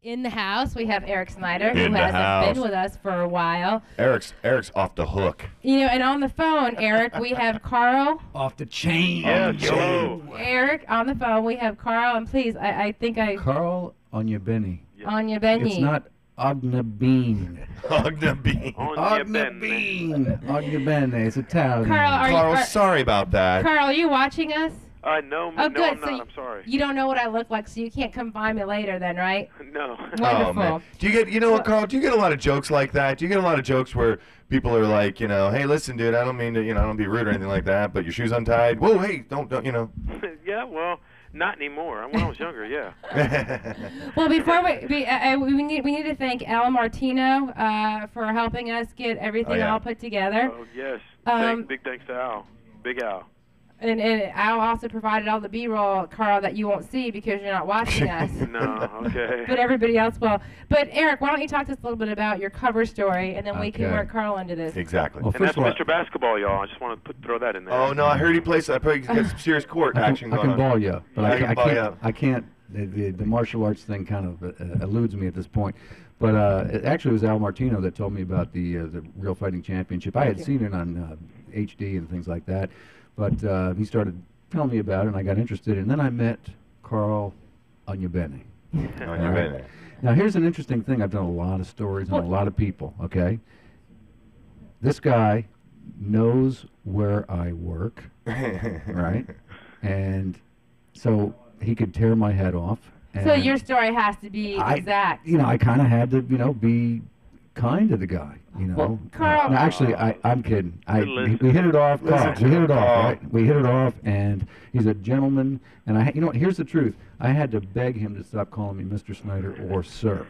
In the house, we have Eric Snider, who In the hasn't house. been with us for a while. Eric's off the hook. You know, and on the phone, Eric, we have Carl. Off the chain. Yes, hello. Eric, on the phone, we have Carl, and please, I think Carl Ognibene. Ognibene. It's not Ognibene. Ognibene. Ognibene. Ognibene. It's Italian. Carl, sorry about that. Carl, are you watching us? No, Oh, no, good. I'm not. I'm sorry. You don't know what I look like, so you can't come find me later then, right? No. Wonderful. Oh, man. Do you get, you know what, Carl, do you get a lot of jokes like that? Do you get a lot of jokes where people are like, you know, hey, listen, dude, I don't mean to, you know, I don't be rude or anything like that, but your shoe's untied. Whoa, hey, don't, you know. Yeah, well, not anymore. When I was younger, yeah. Well, before we need to thank Al Martino for helping us get everything all put together. Oh, yes. Big thanks to Al. Big Al. And Al also provided all the B-roll, Carl, that you won't see because you're not watching us. No, okay. But everybody else will. But, Eric, why don't you talk to us a little bit about your cover story, and then we can work Carl into this. Exactly. Well, And that's Mr. Basketball, y'all. I just want to throw that in there. Oh, no, I heard he plays, I probably got some serious court action I going can on. ball you, but Yeah, I can't. The martial arts thing kind of eludes me at this point. But it actually was Al Martino that told me about the Real Fighting Championship. I had seen it on HD and things like that, but he started telling me about it, and I got interested. And then I met Carl Ognibene. Ognibene. Now, here's an interesting thing. I've done a lot of stories on a lot of people, okay? This guy knows where I work, right? And so he could tear my head off. So your story has to be exact. You know, I kind of had to, you know, be kind to the guy, you know. Well, Carl. No, actually, I'm kidding. We hit it off. Carl, we hit it off, right? We hit it off, and he's a gentleman. And you know what? Here's the truth. I had to beg him to stop calling me Mr. Snider or Sir.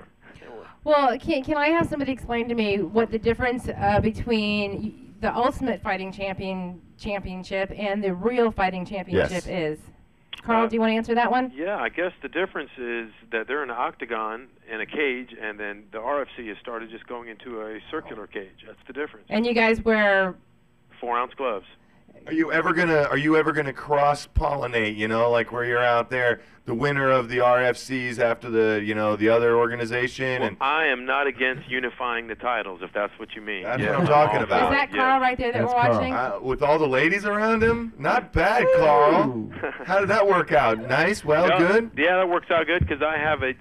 Well, can I have somebody explain to me what the difference between the Ultimate Fighting Championship and the Real Fighting Championship is? Carl, do you want to answer that one? Yeah, I guess the difference is that they're in an octagon in a cage, and then the RFC has started just going into a circular cage. That's the difference. And you guys wear 4-ounce gloves. Are you ever gonna cross-pollinate? You know, like where you're out there, the winner of the RFCs after the other organization. Well, and I am not against unifying the titles, if that's what you mean. That's what I'm talking about. Is that Carl right there that we're watching? With all the ladies around him? Not bad, Carl. How did that work out? Nice? Well, good? Yeah, that works out good because I have a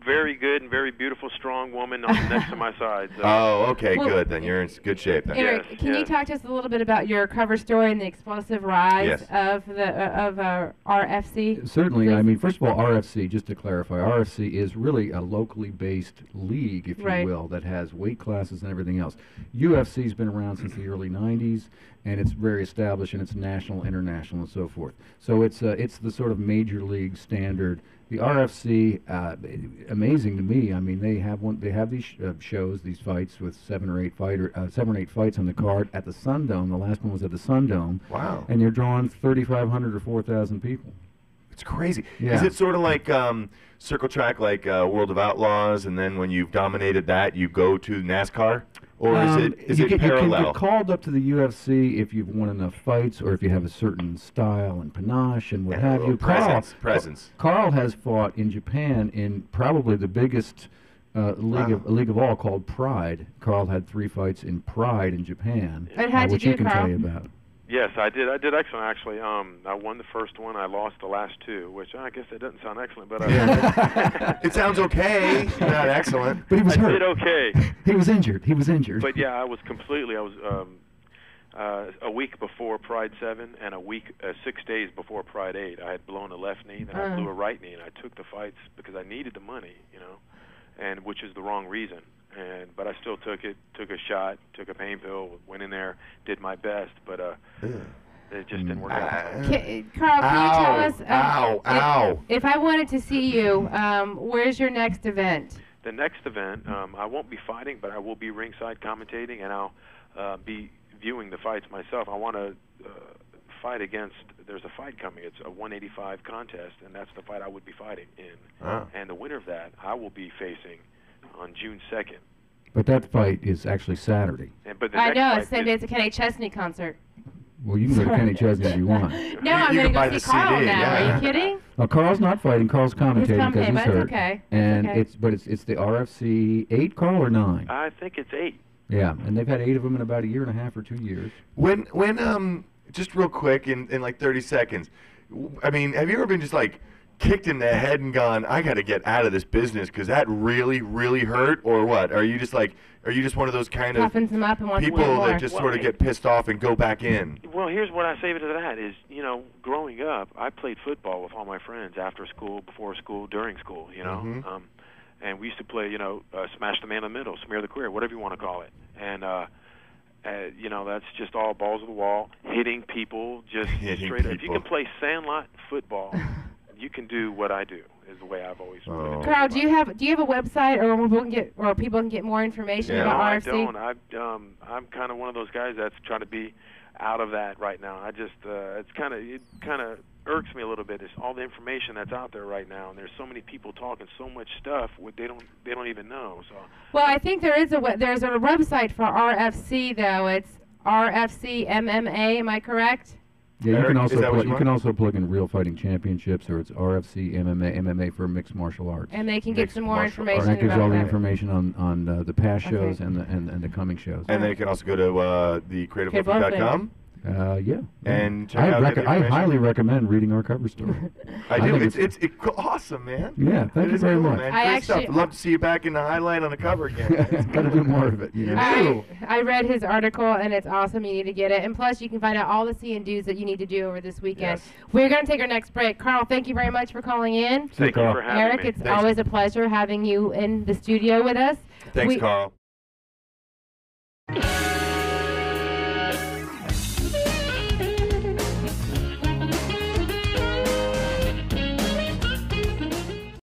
very good and very beautiful, strong woman next to my side. So. Oh, okay, good. Then you're in good shape. Then. Eric, can you talk to us a little bit about your cover story and the explosive rise of the RFC? Certainly. Please? I mean, first of all, RFC, just to clarify, RFC is really a locally based league, if you will, that has weight classes and everything else. UFC's been around since the early 90s, and it's very established, and it's national, international, and so forth. So it's the sort of major league standard. The RFC, amazing to me. I mean, they have these shows, these fights with 7 or 8 fights on the card at the Sundome. The last one was at the Sundome. Wow! And you're drawing 3,500 or 4,000 people. It's crazy. Yeah. Is it sort of like circle track, like World of Outlaws, and then when you've dominated that, you go to NASCAR? Or is it parallel? You can get called up to the UFC if you've won enough fights, or if you have a certain style and panache and what have you. Presence. Carl has fought in Japan in probably the biggest league of all, called Pride. Carl had 3 fights in Pride in Japan, And how'd which you he do, can Carl? tell you about. Yes, I did. I did excellent, actually. I won the first one. I lost the last 2, which I guess that doesn't sound excellent, but it sounds okay. Not excellent. But he was hurt. I did okay. He was injured. But yeah, I was a week before Pride 7 and 6 days before Pride 8. I had blown a left knee, then I blew a right knee, and I took the fights because I needed the money, you know, and which is the wrong reason. But I still took it, took a shot, took a pain pill, went in there, did my best, but it just didn't work out. Carl, can you tell us? If I wanted to see you, where's your next event? The next event, I won't be fighting, but I will be ringside commentating, and I'll be viewing the fights myself. I want to fight against. There's a fight coming. It's a 185 contest, and that's the fight I would be fighting in. And the winner of that, I will be facing on June 2nd. But that fight is actually Saturday. I know, it's a Kenny Chesney concert. Well, you can go to Kenny Chesney if you want. No, I'm going to go see Carl now. Yeah. Are you kidding? Carl's not fighting. Carl's commentating because he's hurt. Okay. And okay. it's the RFC 8, Carl, or 9? I think it's 8. Yeah, and they've had 8 of them in about a year and a half or 2 years. When just real quick in like 30 seconds, I mean, have you ever been just like kicked in the head and gone, I got to get out of this business because that really, really hurt, or what? Are you just one of those kind of Toughens them up and wants to people win more. that just sort of get pissed off and go back in? Well, here's what I say to that is, growing up, I played football with all my friends after school, before school, during school, Mm-hmm. And we used to play, smash the man in the middle, smear the queer, whatever you want to call it. And, that's just all balls to the wall, hitting people, just straight up. If you can play sandlot football, you can do what I do. Is the way I've always. Carl, do you have a website or people can get more information about RFC? No, I don't. I'm kind of one of those guys that's trying to be out of that right now. I just it kind of irks me a little bit. It's all the information that's out there right now, and there's so many people talking so much stuff they don't even know. So. Well, I think there's a website for RFC though. It's RFC MMA. Am I correct? Yeah, Eric, you can also plug in Real Fighting Championships, or it's RFC MMA for mixed martial arts. And they can get some more information. And that gives about all the that. information on the past shows and the coming shows. And they can also go to the creativeloafing.com. Yeah. And check out the I highly recommend reading our cover story. I do. It's awesome, man. Yeah, thank you very much. Man. Great stuff. I'd love to see you back in the highlight on the cover again. Got to do more of it. I read his article, and it's awesome. You need to get it. And plus, you can find out all the see and do's that you need to do over this weekend. Yes. We're going to take our next break. Carl, thank you very much for calling in. Thank you for having Eric, me. it's always a pleasure having you in the studio with us. Thanks, Carl.